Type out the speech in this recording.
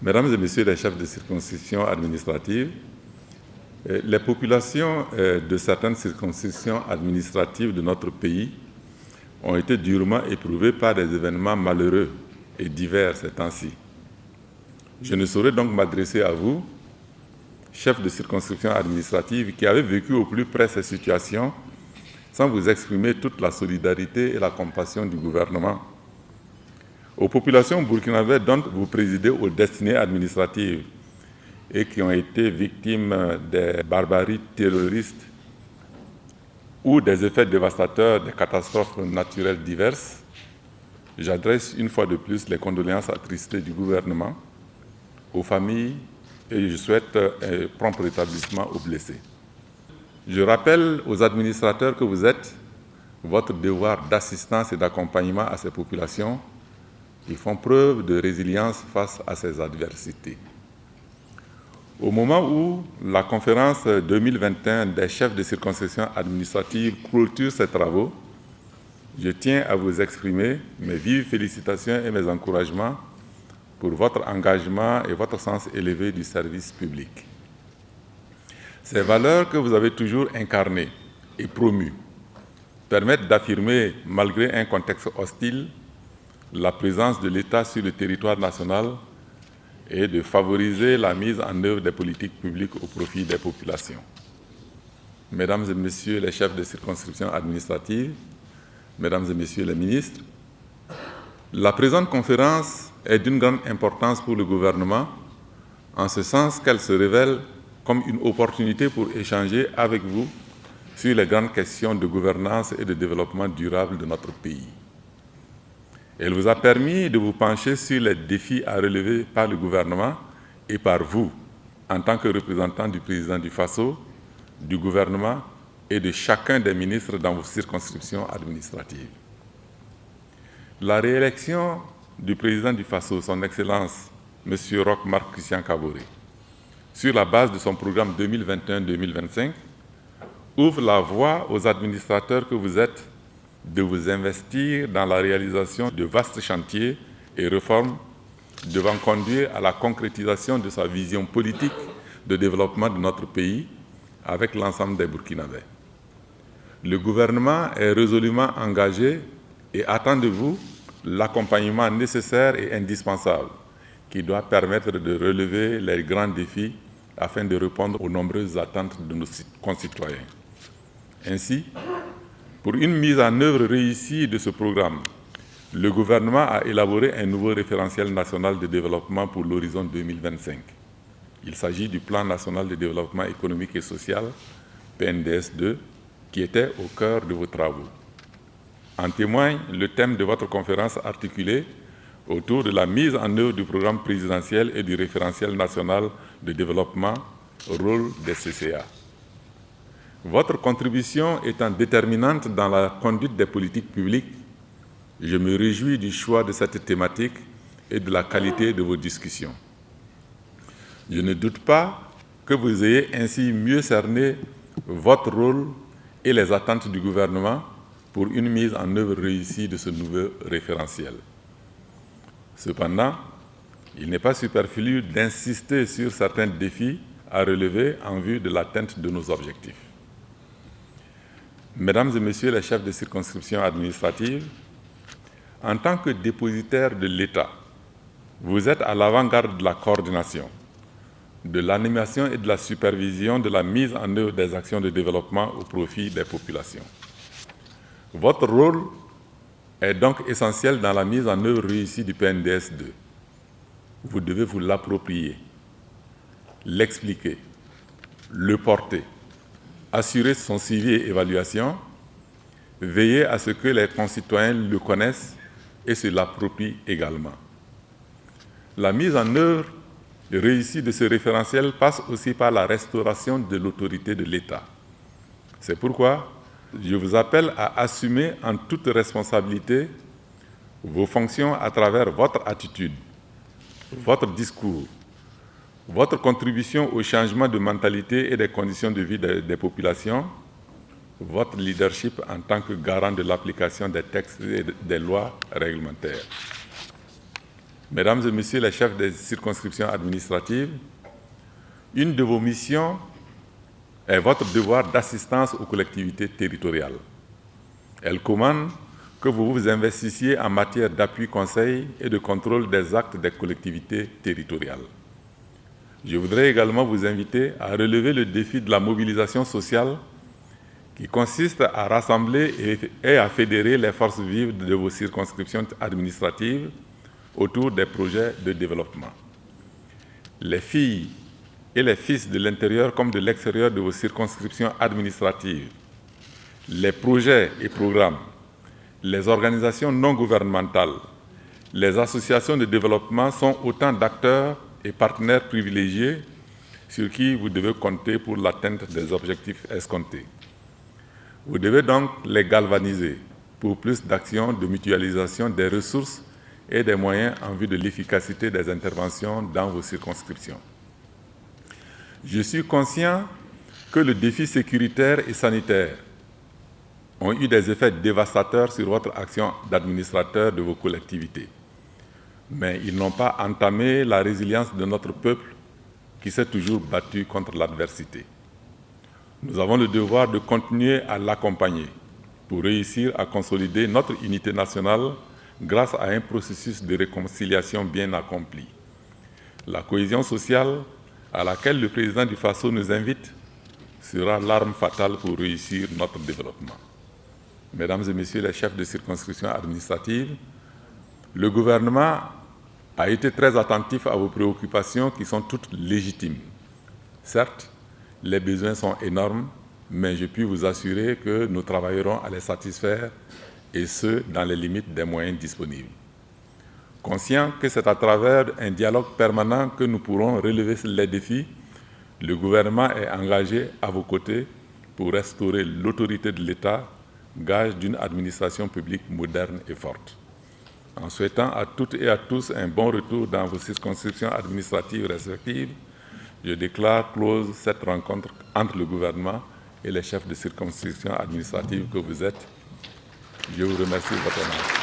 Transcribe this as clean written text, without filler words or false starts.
Mesdames et Messieurs les chefs de circonscription administrative, les populations de certaines circonscriptions administratives de notre pays ont été durement éprouvées par des événements malheureux et divers ces temps-ci. Je ne saurais donc m'adresser à vous, chefs de circonscription administrative, qui avez vécu au plus près ces situations, sans vous exprimer toute la solidarité et la compassion du gouvernement. Aux populations burkinabées dont vous présidez aux destinées administratives et qui ont été victimes des barbaries terroristes ou des effets dévastateurs des catastrophes naturelles diverses, j'adresse une fois de plus les condoléances attristées du gouvernement aux familles et je souhaite un prompt rétablissement aux blessés. Je rappelle aux administrateurs que vous êtes votre devoir d'assistance et d'accompagnement à ces populations qui font preuve de résilience face à ces adversités. Au moment où la conférence 2021 des chefs de circonscription administrative clôture ses travaux, je tiens à vous exprimer mes vives félicitations et mes encouragements pour votre engagement et votre sens élevé du service public. Ces valeurs que vous avez toujours incarnées et promues permettent d'affirmer, malgré un contexte hostile, la présence de l'État sur le territoire national et de favoriser la mise en œuvre des politiques publiques au profit des populations. Mesdames et Messieurs les chefs de circonscription administrative, Mesdames et Messieurs les ministres, la présente conférence est d'une grande importance pour le gouvernement, en ce sens qu'elle se révèle comme une opportunité pour échanger avec vous sur les grandes questions de gouvernance et de développement durable de notre pays. Elle vous a permis de vous pencher sur les défis à relever par le gouvernement et par vous, en tant que représentant du président du FASO, du gouvernement et de chacun des ministres dans vos circonscriptions administratives. La réélection du président du FASO, son Excellence, M. Roch Marc Christian Kaboré, sur la base de son programme 2021-2025, ouvre la voie aux administrateurs que vous êtes de vous investir dans la réalisation de vastes chantiers et réformes devant conduire à la concrétisation de sa vision politique de développement de notre pays avec l'ensemble des Burkinabés. Le gouvernement est résolument engagé et attend de vous l'accompagnement nécessaire et indispensable qui doit permettre de relever les grands défis afin de répondre aux nombreuses attentes de nos concitoyens. Ainsi, pour une mise en œuvre réussie de ce programme, le gouvernement a élaboré un nouveau référentiel national de développement pour l'horizon 2025. Il s'agit du Plan national de développement économique et social, PNDS2, qui était au cœur de vos travaux. En témoigne le thème de votre conférence articulée autour de la mise en œuvre du programme présidentiel et du référentiel national de développement, rôle des CCA. Votre contribution étant déterminante dans la conduite des politiques publiques, je me réjouis du choix de cette thématique et de la qualité de vos discussions. Je ne doute pas que vous ayez ainsi mieux cerné votre rôle et les attentes du gouvernement pour une mise en œuvre réussie de ce nouveau référentiel. Cependant, il n'est pas superflu d'insister sur certains défis à relever en vue de l'atteinte de nos objectifs. Mesdames et Messieurs les chefs de circonscription administrative, en tant que dépositaire de l'État, vous êtes à l'avant-garde de la coordination, de l'animation et de la supervision de la mise en œuvre des actions de développement au profit des populations. Votre rôle est donc essentiel dans la mise en œuvre réussie du PNDS2. Vous devez vous l'approprier, l'expliquer, le porter, assurer son suivi et évaluation, veiller à ce que les concitoyens le connaissent et se l'approprient également. La mise en œuvre réussie de ce référentiel passe aussi par la restauration de l'autorité de l'État. C'est pourquoi je vous appelle à assumer en toute responsabilité vos fonctions à travers votre attitude, votre discours, votre contribution au changement de mentalité et des conditions de vie des populations, votre leadership en tant que garant de l'application des textes et des lois réglementaires. Mesdames et Messieurs les chefs des circonscriptions administratives, une de vos missions est votre devoir d'assistance aux collectivités territoriales. Elle commande que vous vous investissiez en matière d'appui conseil et de contrôle des actes des collectivités territoriales. Je voudrais également vous inviter à relever le défi de la mobilisation sociale qui consiste à rassembler et à fédérer les forces vives de vos circonscriptions administratives autour des projets de développement. Les filles et les fils de l'intérieur comme de l'extérieur de vos circonscriptions administratives, les projets et programmes, les organisations non gouvernementales, les associations de développement sont autant d'acteurs et partenaires privilégiés sur qui vous devez compter pour l'atteinte des objectifs escomptés. Vous devez donc les galvaniser pour plus d'actions de mutualisation des ressources et des moyens en vue de l'efficacité des interventions dans vos circonscriptions. Je suis conscient que le défi sécuritaire et sanitaire ont eu des effets dévastateurs sur votre action d'administrateur de vos collectivités. Mais ils n'ont pas entamé la résilience de notre peuple qui s'est toujours battu contre l'adversité. Nous avons le devoir de continuer à l'accompagner pour réussir à consolider notre unité nationale grâce à un processus de réconciliation bien accompli. La cohésion sociale à laquelle le président du Faso nous invite sera l'arme fatale pour réussir notre développement. Mesdames et Messieurs les chefs de circonscription administrative, le gouvernement a été très attentif à vos préoccupations qui sont toutes légitimes. Certes, les besoins sont énormes, mais je puis vous assurer que nous travaillerons à les satisfaire, et ce, dans les limites des moyens disponibles. Conscient que c'est à travers un dialogue permanent que nous pourrons relever les défis, le gouvernement est engagé à vos côtés pour restaurer l'autorité de l'État, gage d'une administration publique moderne et forte. En souhaitant à toutes et à tous un bon retour dans vos circonscriptions administratives respectives, je déclare close cette rencontre entre le gouvernement et les chefs de circonscription administrative que vous êtes. Je vous remercie de votre attention.